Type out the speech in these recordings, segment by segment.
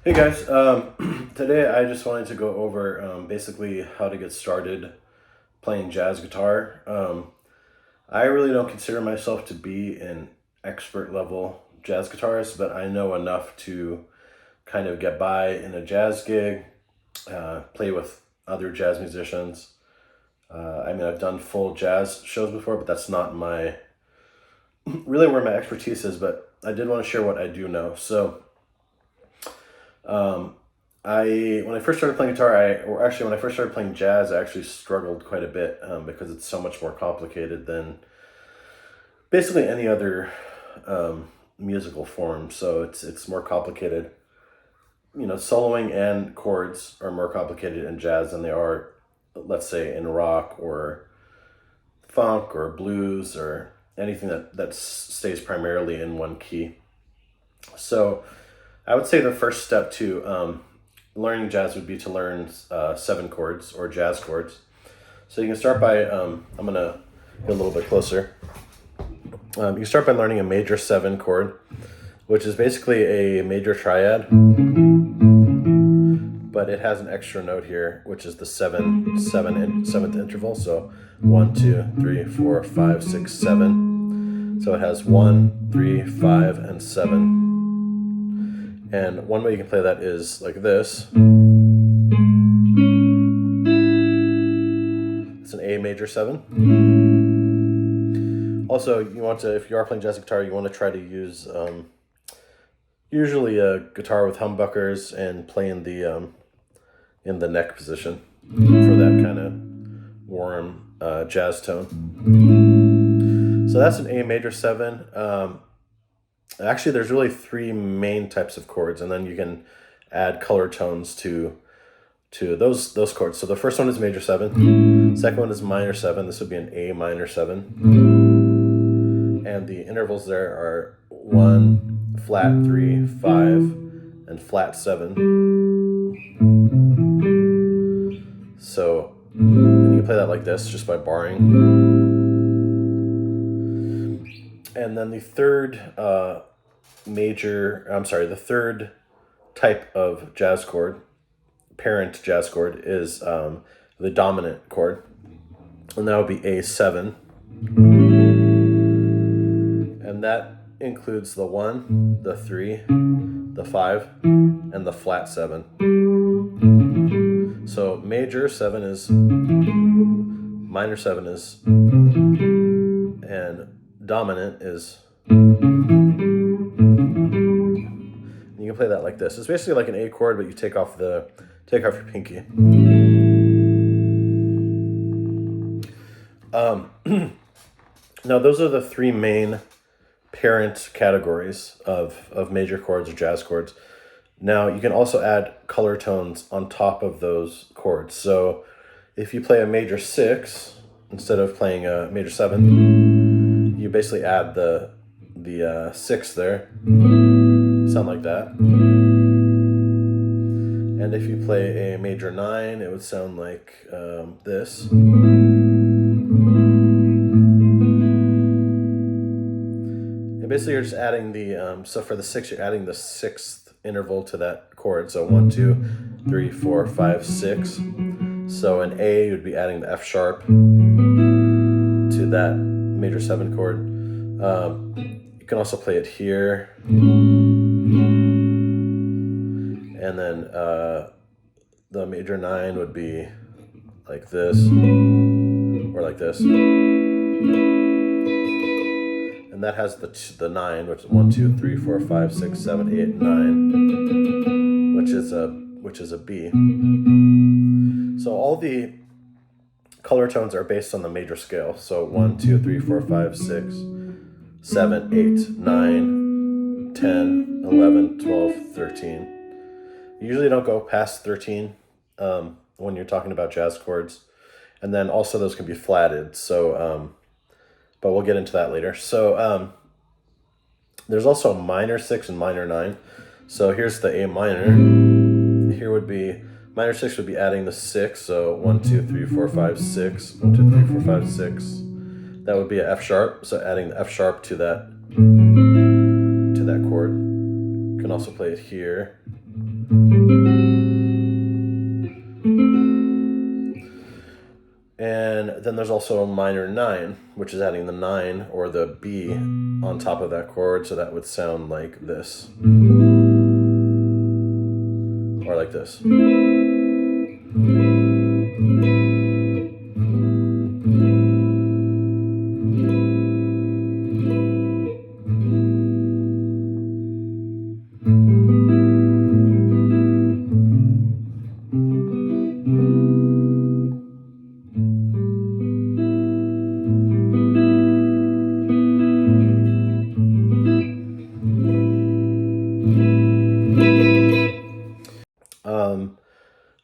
Hey guys, today I just wanted to go over basically how to get started playing jazz guitar. I really don't consider myself to be an expert level jazz guitarist, but I know enough to kind of get by in a jazz gig, play with other jazz musicians. I've done full jazz shows before, but that's not really where my expertise is, but I did want to share what I do know. So when I first started playing guitar, when I first started playing jazz, I actually struggled quite a bit because it's so much more complicated than basically any other musical form. So it's more complicated. You know, soloing and chords are more complicated in jazz than they are, let's say, in rock or funk or blues or anything that stays primarily in one key. So I would say the first step to learning jazz would be to learn 7 chords or jazz chords. So you can start by, I'm going to get a little bit closer. You can start by learning a major 7 chord, which is basically a major triad, but it has an extra note here, which is the 7th interval. So 1, 2, 3, 4, 5, 6, 7. So it has 1, 3, 5, and 7. And one way you can play that is like this. It's an A major 7. Also, you want to, if you are playing jazz guitar, you want to try to use usually a guitar with humbuckers and play in the neck position for that kind of warm jazz tone. So that's an A major 7. Actually, there's really 3 main types of chords, and then you can add color tones to those chords. So the first one is major 7. Second one is minor 7. This would be an A minor 7. And the intervals there are 1, flat 3, 5, and flat 7. So, and you can play that like this just by barring. And then the third the third type of jazz chord, parent jazz chord, is the dominant chord. And that would be A7. And that includes the 1, the 3, the 5, and the flat 7. So major 7 is, minor 7 is, and dominant is. You can play that like this. It's basically like an A chord, but you take off your pinky. Now those are the 3 main parent categories of major chords or jazz chords. Now you can also add color tones on top of those chords. So if you play a major 6 instead of playing a major 7, you basically add the 6 there. Sound like that. And if you play a major 9, it would sound like this. And basically you're just adding so for the 6, you're adding the 6th interval to that chord. So 1, 2, 3, 4, 5, 6. So an A would be adding the F sharp to that major 7 chord. You can also play it here. And then the major 9 would be like this, or like this. And that has the 9, which is 1, 2, 3, 4, 5, 6, 7, 8, 9, which is a B. So all the color tones are based on the major scale. So 1, 2, 3, 4, 5, 6, 7, 8, 9, 10, 11, 12, 13. You usually don't go past 13 when you're talking about jazz chords. And then also those can be flatted. So, but we'll get into that later. So there's also a minor 6 and minor 9. So here's the A minor. Here would be, minor 6 would be adding the 6. So 1, 2, 3, 4, 5, 6. 1, 2, 3, 4, 5, 6. That would be an F sharp. So adding the F sharp to that chord. You can also play it here. And then there's also a minor 9, which is adding the 9 or the B on top of that chord, so that would sound like this. Or like this.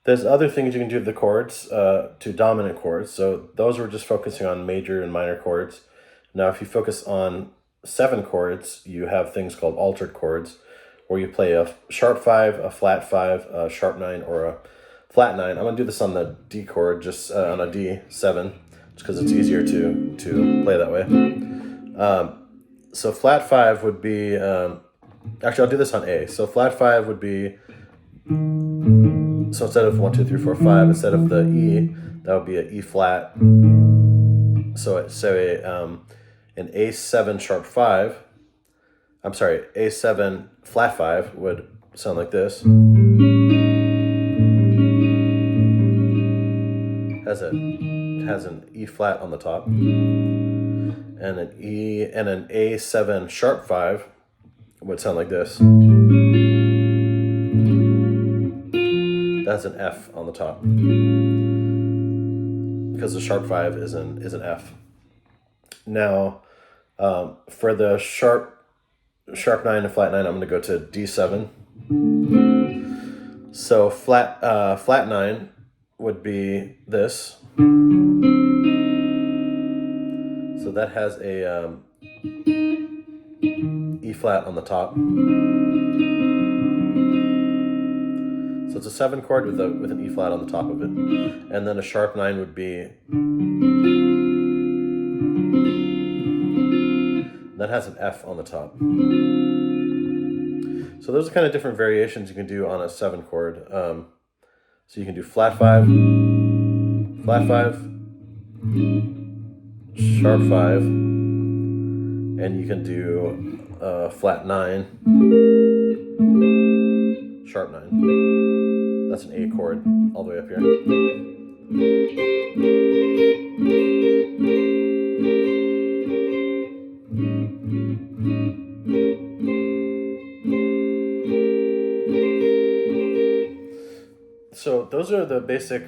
There's other things you can do with the chords, to dominant chords. So those were just focusing on major and minor chords. Now, if you focus on 7 chords, you have things called altered chords, where you play a sharp 5, a flat 5, a sharp 9, or a flat 9. I'm going to do this on the D chord, just on a D7, just because it's easier to play that way. So flat 5 would be, actually I'll do this on A. So flat 5 would be, so instead of 1, 2, 3, 4, 5, instead of the E, that would be an E flat. So an A7 sharp 5, I'm sorry, A7 flat 5 would sound like this. Has an E flat on the top, and an A7 sharp 5 would sound like this. That's an F on the top, because the sharp 5 is an F. Now, for the sharp 9 and flat 9, I'm going to go to D7. So flat 9 would be this. So that has a E flat on the top. So it's a 7 chord with an E flat on the top of it. And then a sharp 9 would be, that has an F on the top. So those are kind of different variations you can do on a 7 chord. So you can do flat 5, sharp 5, and you can do flat 9, sharp 9. That's an A chord all the way up here. So those are the basic,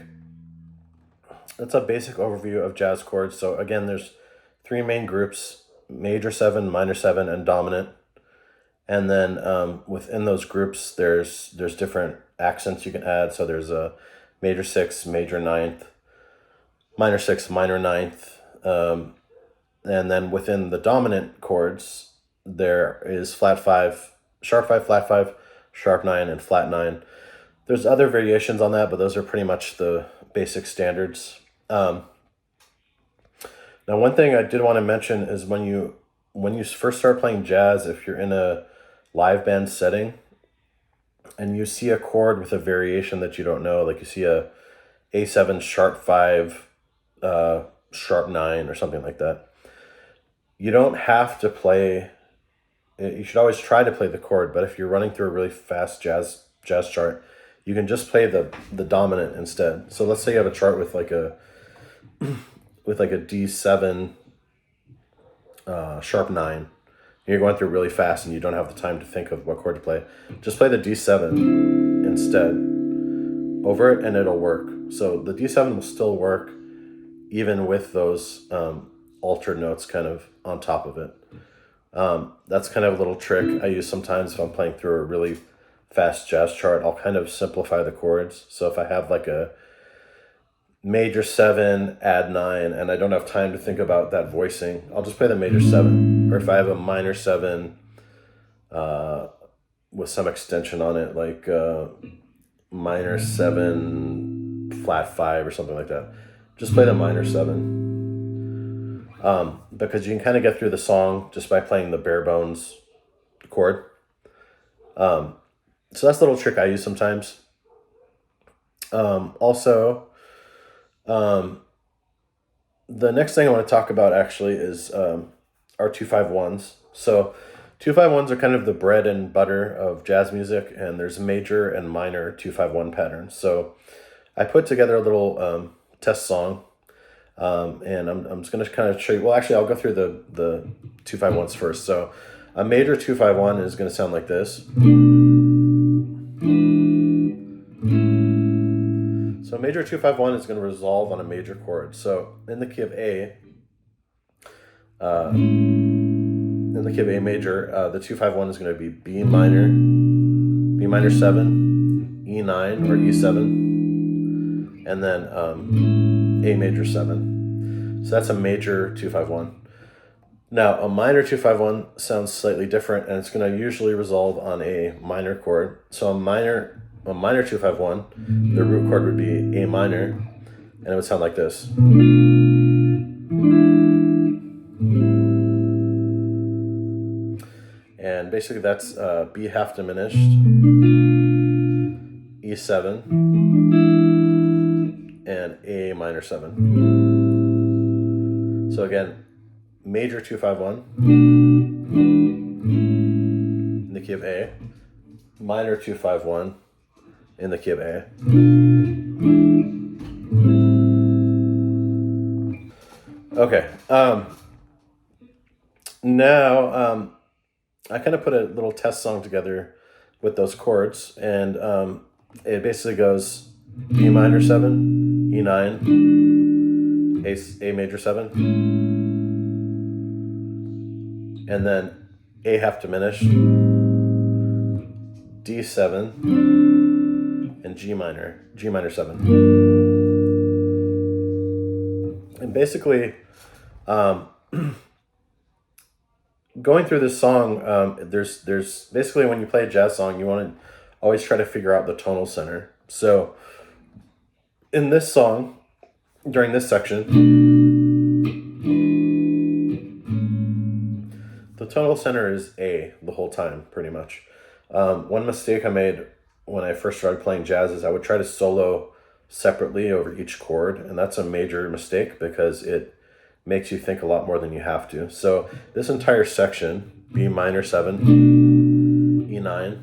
that's a basic overview of jazz chords. So again, there's 3 main groups: major 7, minor 7, and dominant. And then within those groups, there's different accents you can add. So there's a major 6, major 9th, minor 6, minor 9th. And then within the dominant chords, there is flat 5, sharp 5, flat 5, sharp 9, and flat 9. There's other variations on that, but those are pretty much the basic standards. Now, one thing I did want to mention is when you first start playing jazz, if you're in a live band setting and you see a chord with a variation that you don't know, like you see a A7 sharp 5, sharp 9 or something like that, you don't have to play, you should always try to play the chord, but if you're running through a really fast jazz chart, you can just play the dominant instead. So let's say you have a chart with like a D7 sharp 9. You're going through really fast and you don't have the time to think of what chord to play. Just play the D7 instead over it and it'll work. So the D7 will still work even with those altered notes kind of on top of it. That's kind of a little trick I use sometimes if I'm playing through a really fast jazz chart. I'll kind of simplify the chords. So if I have like a major 7, add 9, and I don't have time to think about that voicing, I'll just play the major 7. Or if I have a minor 7 with some extension on it, like minor 7, flat 5 or something like that, just play the minor 7. Because you can kind of get through the song just by playing the bare bones chord. So that's the little trick I use sometimes. Also, the next thing I want to talk about actually is our 2-5-1s. So 2-5-1s are kind of the bread and butter of jazz music, and there's major and minor 2-5-1 patterns. So I put together a little test song, and I'm just going to kind of show you. Well, actually, I'll go through the 2-5-1s first. So a major 2-5-1 is going to sound like this. So a major 2-5-1 is going to resolve on a major chord. So in the key of A, major, the 2-5-1 is going to be B minor 7, E9 or E7, and then A major 7. So that's a major 2-5-1. Now a minor 2-5-1 sounds slightly different, and it's going to usually resolve on a minor chord. So a minor 2-5-1, the root chord would be A minor, and it would sound like this. And basically that's B half diminished, E7, and A minor 7. So again, major 2-5-1 in the key of A, minor 2-5-1 in the key of A. Okay. Now I kind of put a little test song together with those chords, and it basically goes B minor 7, E9, A major 7, and then A half diminished, D7, and G minor 7. And basically, going through this song, there's basically, when you play a jazz song, you want to always try to figure out the tonal center. So in this song, during this section, the tonal center is A the whole time, pretty much. One mistake I made when I first started playing jazz is I would try to solo separately over each chord, and that's a major mistake because it makes you think a lot more than you have to. So this entire section, B minor 7, E9,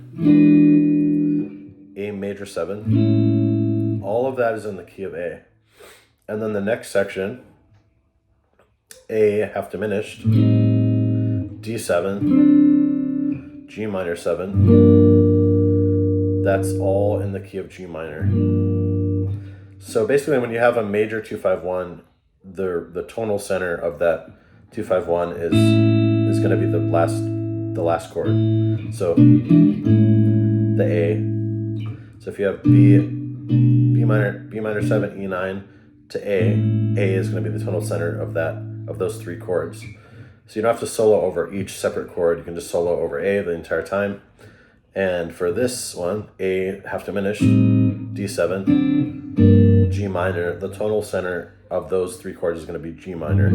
A major 7, all of that is in the key of A. And then the next section, A half diminished, D7, G minor 7, that's all in the key of G minor. So basically when you have a major 2-5-1, the tonal center of that 2-5-1 is going to be the last chord. So the A. So if you have B minor 7, E9 to A is going to be the tonal center of those three chords. So you don't have to solo over each separate chord. You can just solo over A the entire time. And for this one, A half diminished, D7, G minor, the tonal center of those three chords is going to be G minor.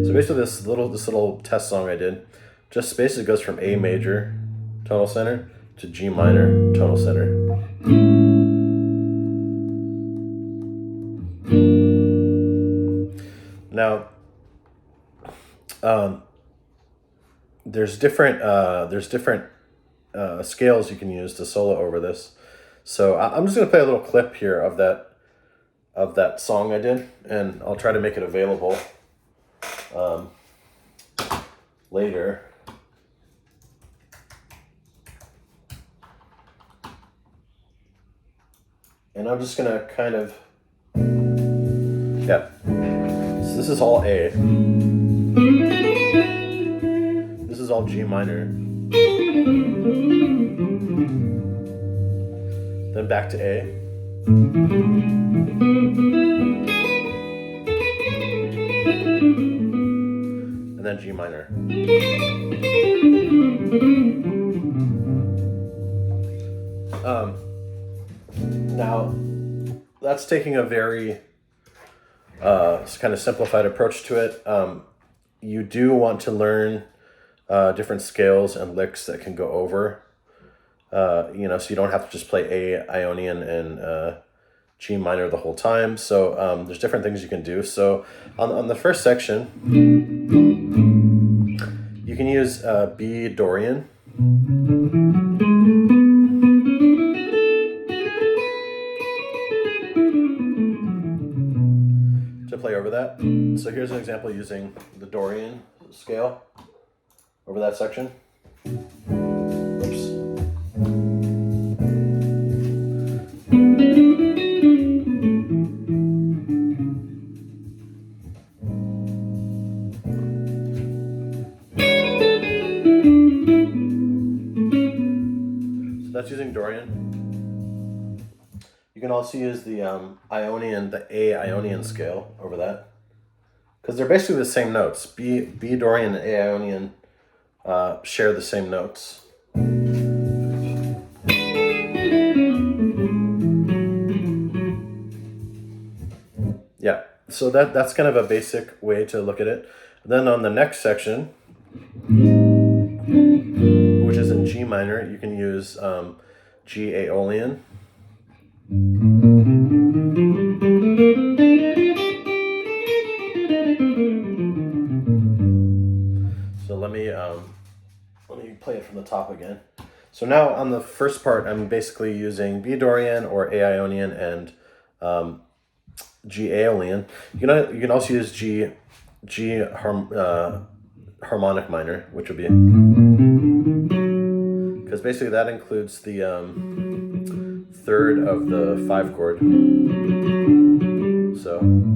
So basically this little test song I did just basically goes from A major tonal center to G minor tonal center. Now there's different scales you can use to solo over this. So I'm just going to play a little clip here of that song I did, and I'll try to make it available later. And I'm just going to kind of, so this is all A. This is all G minor. Then back to A. And then G minor. Now, that's taking a very kind of simplified approach to it. You do want to learn different scales and licks that can go over You know, so you don't have to just play A, Ionian, and G minor the whole time. So there's different things you can do. So on the first section, you can use B Dorian. To play over that. So here's an example using the Dorian scale over that section. Oops. So that's using Dorian. You can also use the Ionian, the A Ionian scale over that, because they're basically the same notes. B Dorian and A Ionian share the same notes. Yeah, so that's kind of a basic way to look at it. Then on the next section, which is in G minor, you can use G Aeolian. So let me play it from the top again. So now on the first part, I'm basically using B Dorian or A Ionian and G Aeolian. You can also use G Harmonic Minor, which would be, because basically that includes the third of the 5 chord. So I'm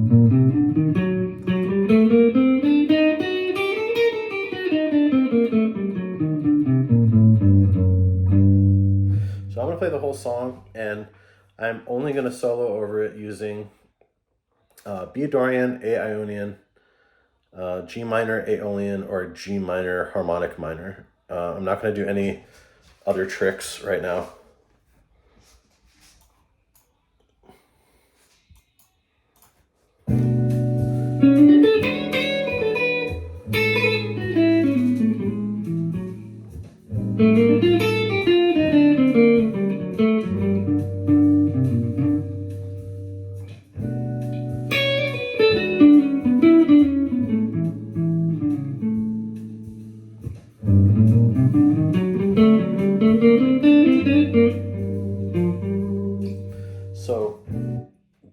going to play the whole song, and I'm only going to solo over it using B Dorian, A Ionian, G minor Aeolian, or G minor Harmonic Minor. I'm not going to do any other tricks right now. So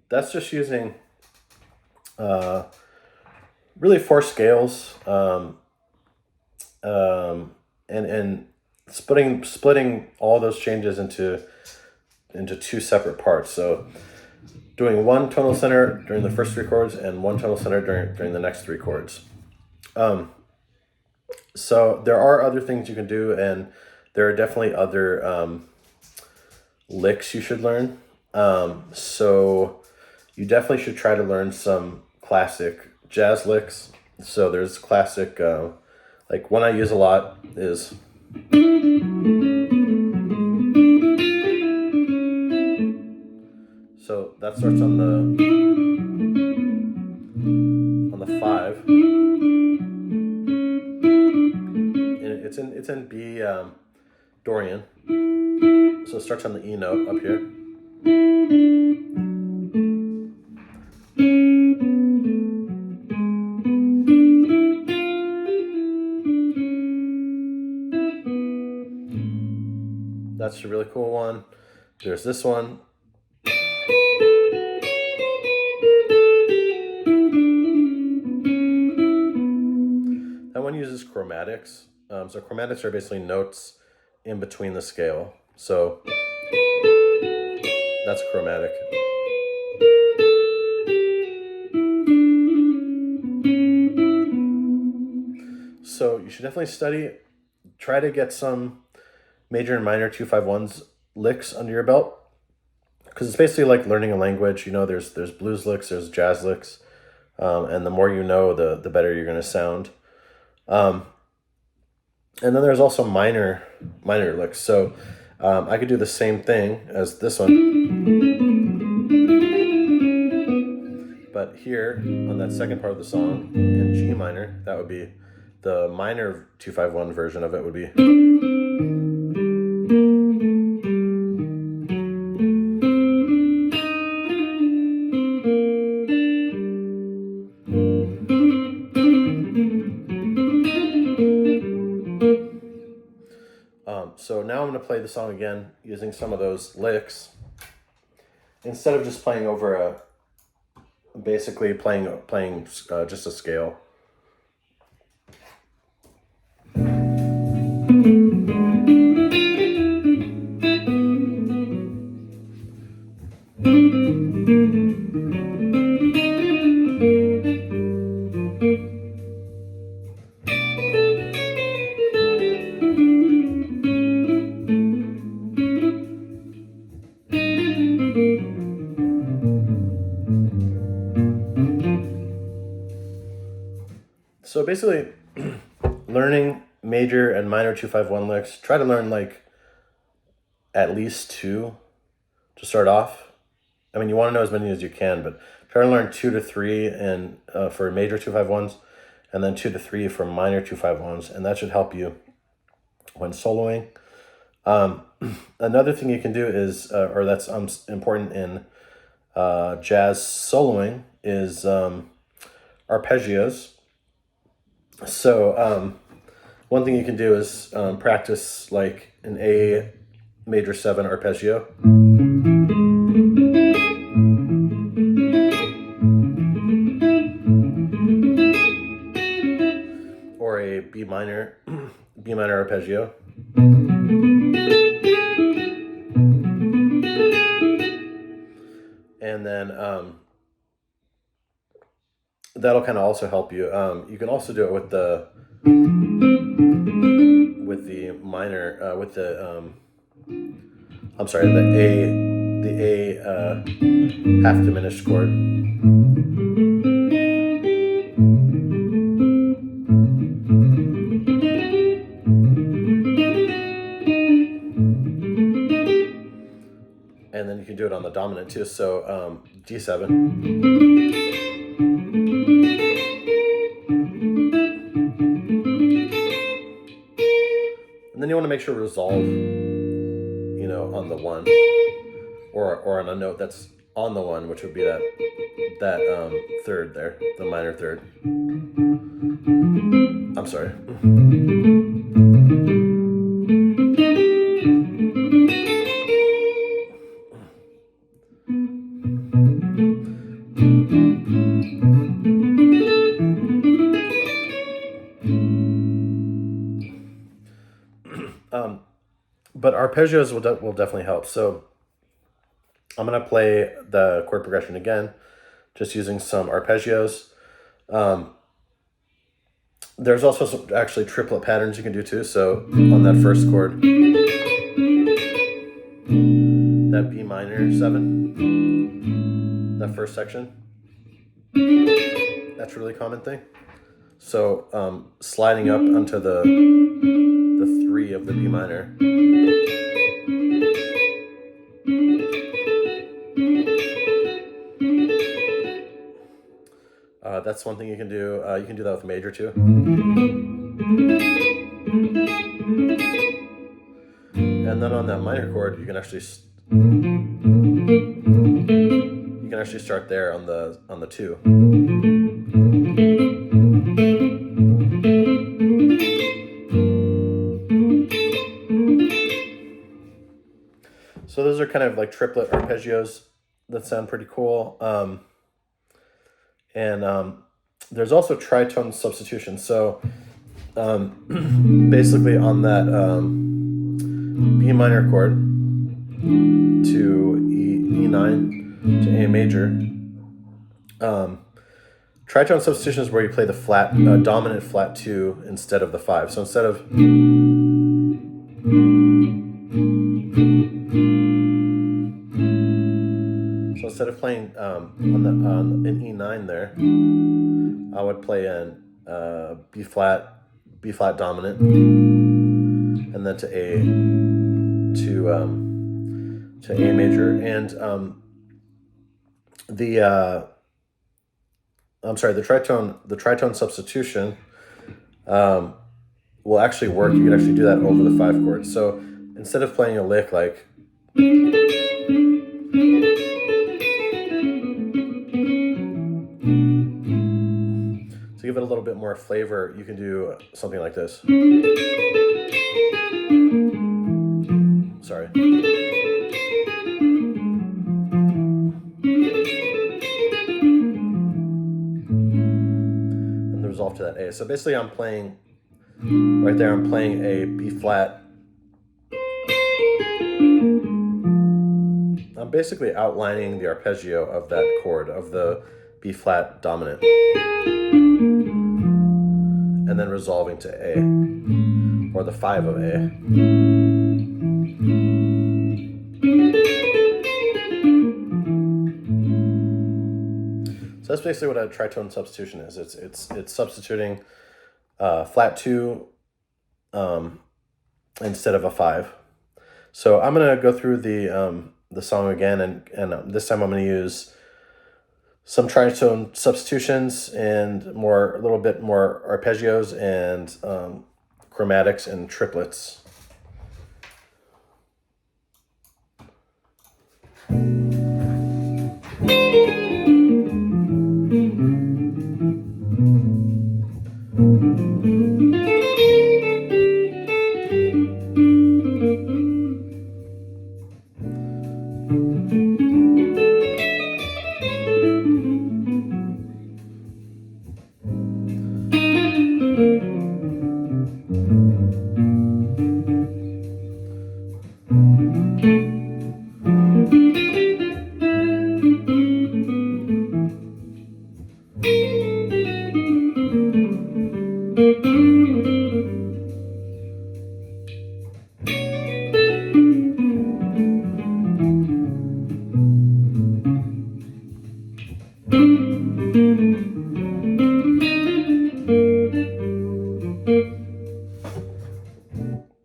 that's just using really 4 scales and splitting all those changes into 2 separate parts. So doing 1 tonal center during the first 3 chords and 1 tonal center during the next 3 chords. So there are other things you can do, and there are definitely other licks you should learn. So you definitely should try to learn some classic jazz licks. So there's classic, like one I use a lot is so that starts on the 5. And it's in B Dorian. So it starts on the E note up here. That's a really cool one. There's this one. That one uses chromatics. So chromatics are basically notes in between the scale. So that's chromatic. So you should definitely try to get some major and minor 2-5-1s licks under your belt, because it's basically like learning a language. You know, there's blues licks, there's jazz licks, and the more you know, the better you're going to sound. And then there's also minor licks. So I could do the same thing as this one, but here on that second part of the song in G minor, that would be the minor 2-5-1 version of it would be. now I'm going to play the song again using some of those licks. Instead of just playing over basically playing just a scale. So basically, learning major and minor 2-5-1 licks. Try to learn like at least 2 to start off. I mean, you want to know as many as you can, but try to learn 2 to 3 and for major 2-5-1s, and then 2 to 3 for minor 2-5-1s, and that should help you when soloing. Another thing you can do is, or that's important in jazz soloing, is arpeggios. So one thing you can do is practice like an A major 7 arpeggio. Or a B minor arpeggio. And then that'll kind of also help you. You can also do it with the minor, with the the A half diminished chord. And then you can do it on the dominant too. So G7. And then you want to make sure resolve, on the 1, or on a note that's on the 1, which would be that third there, the minor third. I'm sorry. But arpeggios will definitely help. So I'm going to play the chord progression again, just using some arpeggios. There's also some actually triplet patterns you can do too. So on that first chord, that B minor 7, that first section, that's a really common thing. So sliding up onto the 3 of the B minor. That's one thing you can do. You can do that with major too. And then on that minor chord, you can actually start there on the 2. So those are kind of like triplet arpeggios that sound pretty cool. And there's also tritone substitution. So basically on that B minor chord to E9 to A major, tritone substitution is where you play the flat, dominant flat 2 instead of the 5. So instead of playing in E9 there, I would play in B flat dominant, and then to A major, and the tritone substitution will actually work. You can actually do that over the 5 chord. So instead of playing a lick like to give it a little bit more flavor, you can do something like this. sorry. And the resolve to that A. So basically I'm playing, right there I'm playing a B flat. I'm basically outlining the arpeggio of that chord, of the B flat dominant. And then resolving to A, or the 5 of A. So that's basically what a tritone substitution is. It's substituting flat 2 instead of a 5. So I'm gonna go through the song again, and this time I'm gonna use some tritone substitutions and a little bit more arpeggios and chromatics and triplets.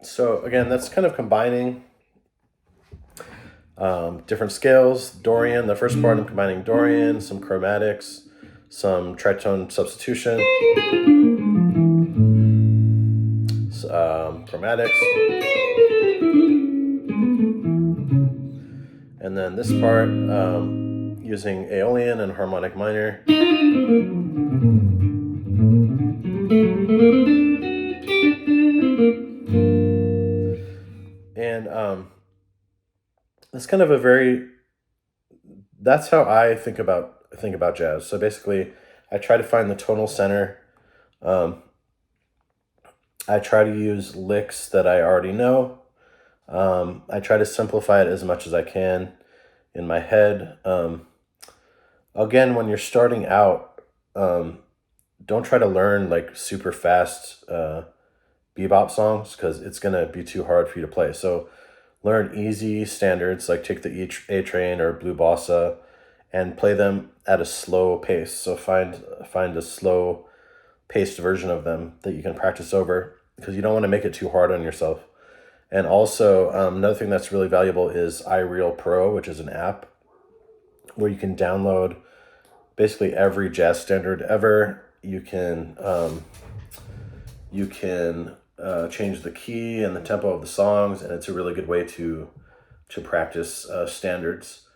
So again, that's kind of combining different scales. Dorian, the first part I'm combining Dorian, some chromatics, some tritone substitution, chromatics, and then this part using Aeolian and Harmonic Minor. And it's kind of that's how I think about jazz. So basically I try to find the tonal center. I try to use licks that I already know. I try to simplify it as much as I can in my head. Again, when you're starting out, don't try to learn like super fast bebop songs, because it's going to be too hard for you to play. So learn easy standards, like take the A Train or Blue Bossa and play them at a slow pace. So find a slow paced version of them that you can practice over, because you don't want to make it too hard on yourself. And also another thing that's really valuable is iReal Pro, which is an app where you can download basically every jazz standard ever. You can change the key and the tempo of the songs, and it's a really good way to practice standards.